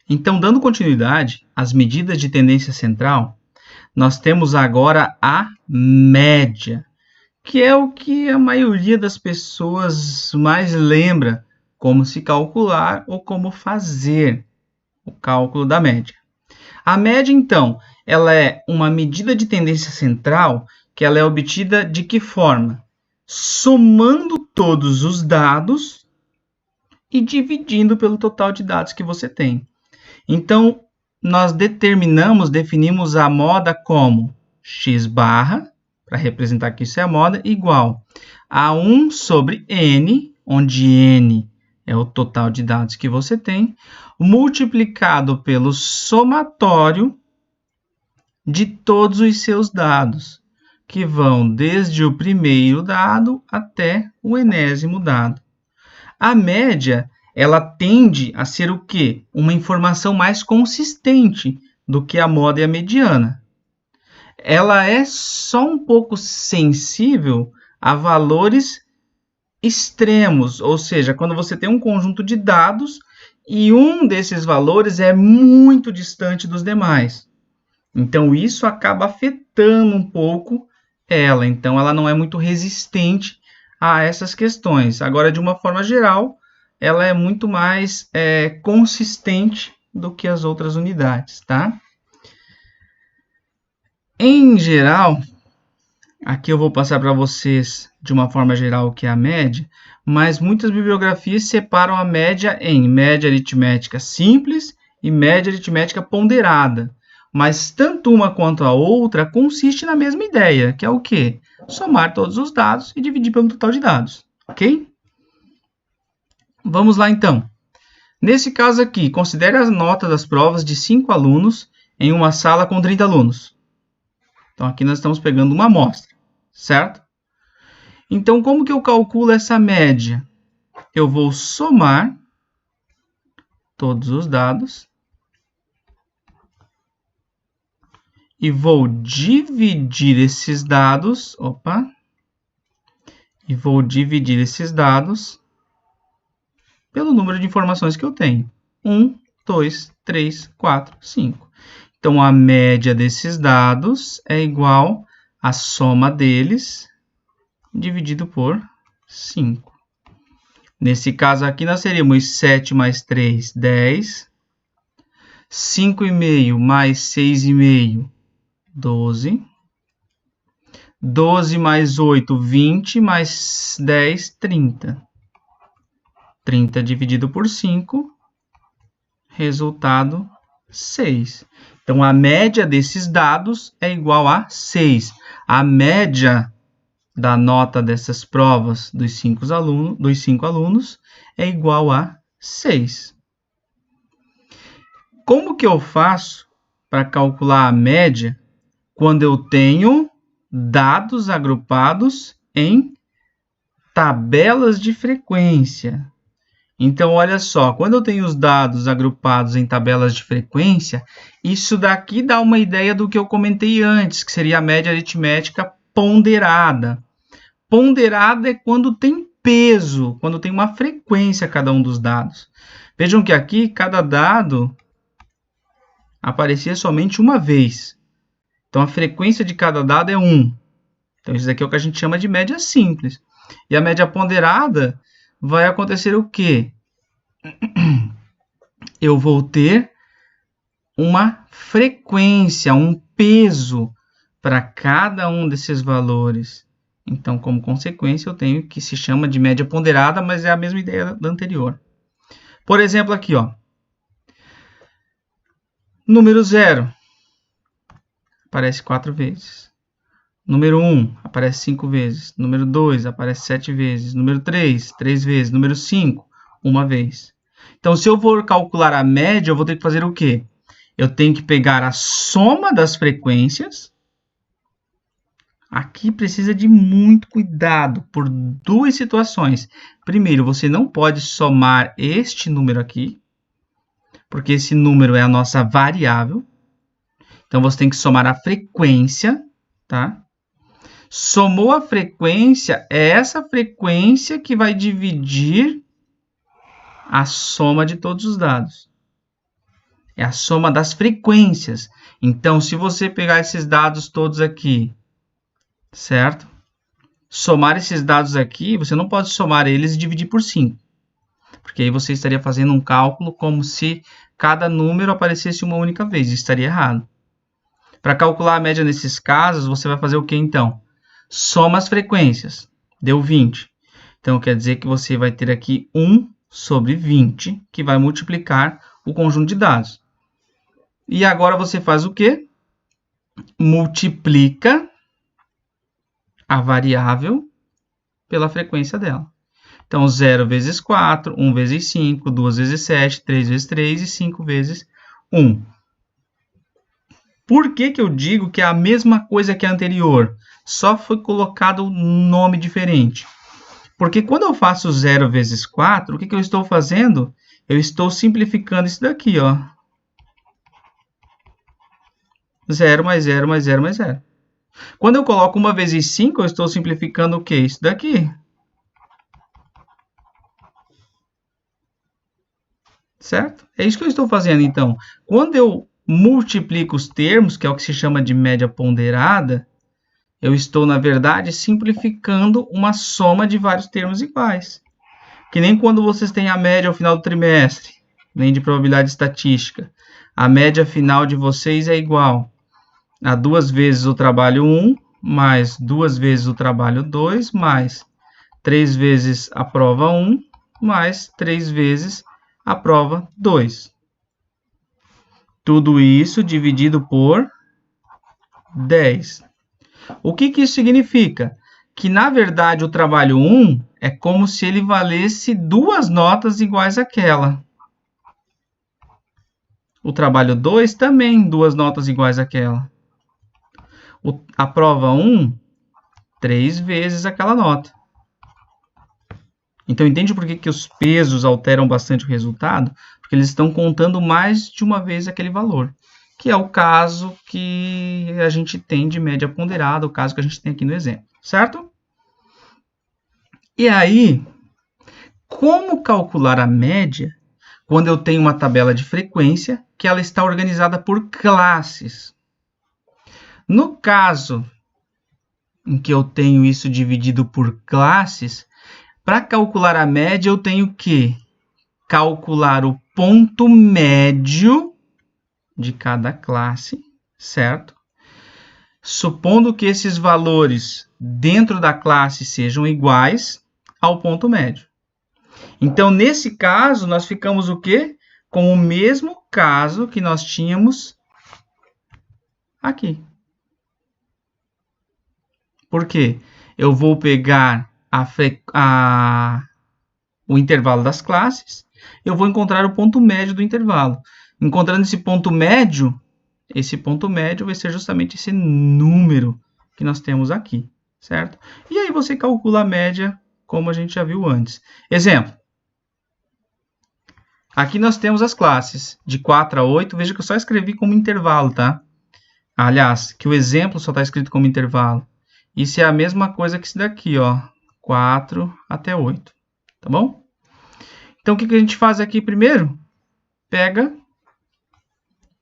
Então, dando continuidade às medidas de tendência central, nós temos agora a média, que é o que a maioria das pessoas mais lembra como se calcular ou como fazer o cálculo da média. A média, então, ela é uma medida de tendência central que ela é obtida de que forma? Somando todos os dados e dividindo pelo total de dados que você tem. Então, nós definimos a moda como x barra, para representar que isso é a moda, igual a 1 sobre n, onde n é o total de dados que você tem, multiplicado pelo somatório de todos os seus dados, que vão desde o primeiro dado até o enésimo dado. A média, ela tende a ser o quê? Uma informação mais consistente do que a moda e a mediana. Ela é só um pouco sensível a valores extremos, ou seja, quando você tem um conjunto de dados e um desses valores é muito distante dos demais. Então, isso acaba afetando um pouco ela. Então, ela não é muito resistente a essas questões. Agora, de uma forma geral, ela é muito mais consistente do que as outras unidades, tá? Em geral, aqui eu vou passar para vocês de uma forma geral o que é a média, mas muitas bibliografias separam a média em média aritmética simples e média aritmética ponderada. Mas tanto uma quanto a outra consiste na mesma ideia, que é o quê? Somar todos os dados e dividir pelo total de dados, ok? Vamos lá, então. Nesse caso aqui, considere as notas das provas de 5 alunos em uma sala com 30 alunos. Então, aqui nós estamos pegando uma amostra, certo? Então, como que eu calculo essa média? Eu vou somar todos os dados e vou dividir esses dados, pelo número de informações que eu tenho. 1, 2, 3, 4, 5. Então, a média desses dados é igual à soma deles dividido por 5. Nesse caso aqui, nós teríamos 7 mais 3, 10. 5,5 mais 6,5, 12. 12 mais 8, 20, mais 10, 30. 30 dividido por 5, resultado 6. Então, a média desses dados é igual a 6. A média da nota dessas provas dos 5 alunos é igual a 6. Como que eu faço para calcular a média quando eu tenho dados agrupados em tabelas de frequência? Então, olha só, quando eu tenho os dados agrupados em tabelas de frequência, isso daqui dá uma ideia do que eu comentei antes, que seria a média aritmética ponderada. Ponderada é quando tem peso, quando tem uma frequência cada um dos dados. Vejam que aqui, cada dado aparecia somente uma vez. Então, a frequência de cada dado é 1. Então, isso daqui é o que a gente chama de média simples. E a média ponderada vai acontecer o quê? Eu vou ter uma frequência, um peso para cada um desses valores. Então, como consequência, eu tenho que se chama de média ponderada, mas é a mesma ideia da anterior. Por exemplo, aqui, ó. Número 0 aparece 4 vezes. Número 1 aparece 5 vezes. Número 2 aparece 7 vezes. Número 3, 3 vezes. Número 5, 1 vez. Então, se eu for calcular a média, eu vou ter que fazer o quê? Eu tenho que pegar a soma das frequências. Aqui precisa de muito cuidado por duas situações. Primeiro, você não pode somar este número aqui, porque esse número é a nossa variável. Então, você tem que somar a frequência, tá? Somou a frequência, é essa frequência que vai dividir a soma de todos os dados. é a soma das frequências. Então, se você pegar esses dados todos aqui, certo? Somar esses dados aqui, você não pode somar eles e dividir por 5. Porque aí você estaria fazendo um cálculo como se cada número aparecesse uma única vez. Isso estaria errado. Para calcular a média nesses casos, você vai fazer o que então? Soma as frequências. Deu 20. Então, quer dizer que você vai ter aqui 1 sobre 20, que vai multiplicar o conjunto de dados. E agora você faz o quê? Multiplica a variável pela frequência dela. Então, 0 vezes 4, 1 vezes 5, 2 vezes 7, 3 vezes 3 e 5 vezes 1. Por que eu digo que é a mesma coisa que a anterior? Só foi colocado um nome diferente. Porque quando eu faço 0 vezes 4, o que eu estou fazendo? Eu estou simplificando isso daqui, ó. 0 mais 0 mais 0 mais 0. Quando eu coloco 1 vezes 5, eu estou simplificando o quê? Isso daqui. Certo? É isso que eu estou fazendo, então. Quando eu multiplico os termos, que é o que se chama de média ponderada, eu estou, na verdade, simplificando uma soma de vários termos iguais. Que nem quando vocês têm a média ao final do trimestre, nem de probabilidade estatística. A média final de vocês é igual a 2 vezes o trabalho 1, mais 2 vezes o trabalho 2, mais 3 vezes a prova 1, mais 3 vezes a prova 2. Tudo isso dividido por 10. O que isso significa? Que, na verdade, o trabalho 1 é como se ele valesse 2 notas iguais àquela. O trabalho 2 também 2 notas iguais àquela. A prova 1, 3 vezes aquela nota. Então, entende por que os pesos alteram bastante o resultado? Porque eles estão contando mais de uma vez aquele valor, que é o caso que a gente tem de média ponderada, o caso que a gente tem aqui no exemplo, certo? E aí, como calcular a média quando eu tenho uma tabela de frequência que ela está organizada por classes? No caso em que eu tenho isso dividido por classes, para calcular a média eu tenho que calcular o ponto médio de cada classe, certo? Supondo que esses valores dentro da classe sejam iguais ao ponto médio. Então, nesse caso, nós ficamos o quê? Com o mesmo caso que nós tínhamos aqui. Por quê? Eu vou pegar o intervalo das classes, eu vou encontrar o ponto médio do intervalo. Encontrando esse ponto médio vai ser justamente esse número que nós temos aqui, certo? E aí você calcula a média, como a gente já viu antes. Exemplo. Aqui nós temos as classes de 4 a 8. Veja que eu só escrevi como intervalo, tá? Aliás, que o exemplo só está escrito como intervalo. Isso é a mesma coisa que esse daqui, ó. 4 até 8. Tá bom? Então, o que a gente faz aqui primeiro? Pega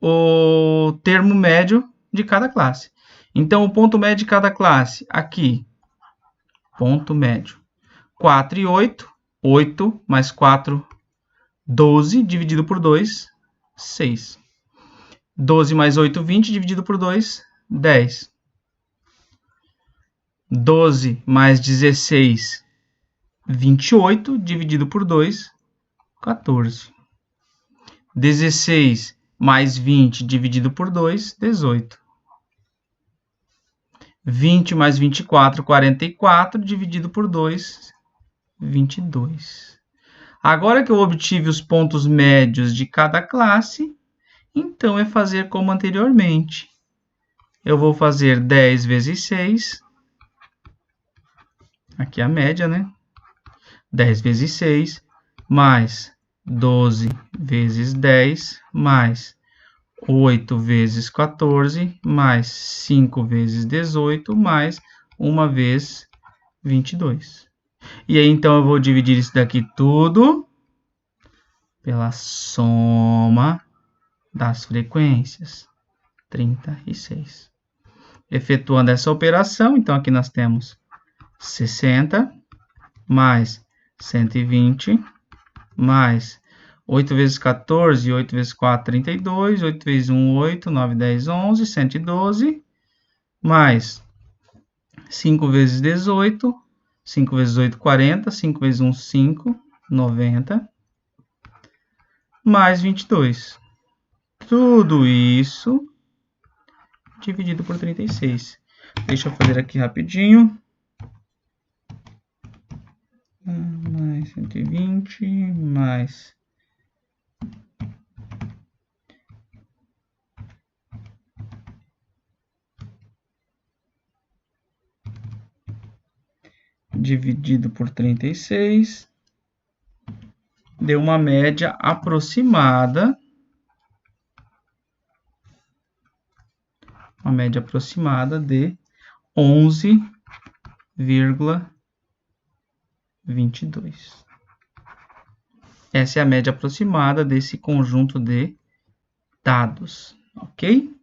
o termo médio de cada classe. Então, o ponto médio de cada classe, aqui, ponto médio, 4 e 8, 8 mais 4, 12, dividido por 2, 6. 12 mais 8, 20, dividido por 2, 10. 12 mais 16, 28, dividido por 2, 14. 16 mais 20 dividido por 2, 18. 20 mais 24, 44, dividido por 2, 22. Agora que eu obtive os pontos médios de cada classe, então é fazer como anteriormente. Eu vou fazer 10 vezes 6. Aqui é a média, né? 10 vezes 6, mais 12 vezes 10, mais 8 vezes 14, mais 5 vezes 18, mais 1 vez 22. E aí, então, eu vou dividir isso daqui tudo pela soma das frequências, 36. Efetuando essa operação, então aqui nós temos 60 mais 120 mais 8 vezes 14, 8 vezes 4, 32, 8 vezes 1, 8, 9, 10, 11, 112, mais 5 vezes 18, 5 vezes 8, 40, 5 vezes 1, 5, 90, mais 22. Tudo isso dividido por 36. Deixa eu fazer aqui rapidinho. Mais 120, mais... dividido por 36, deu uma média aproximada, de 11,22. Essa é a média aproximada desse conjunto de dados, ok?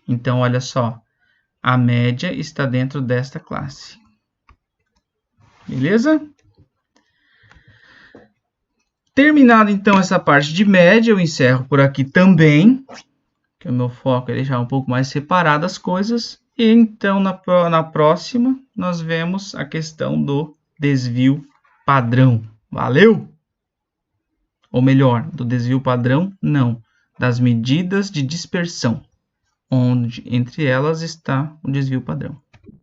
Então, olha só, a média está dentro desta classe. Beleza? Terminado, então, essa parte de média, eu encerro por aqui também, que o meu foco é deixar um pouco mais separado as coisas. E, então, na próxima, nós vemos a questão do desvio padrão. Valeu? Ou melhor, do desvio padrão, não, das medidas de dispersão, onde entre elas está o desvio padrão.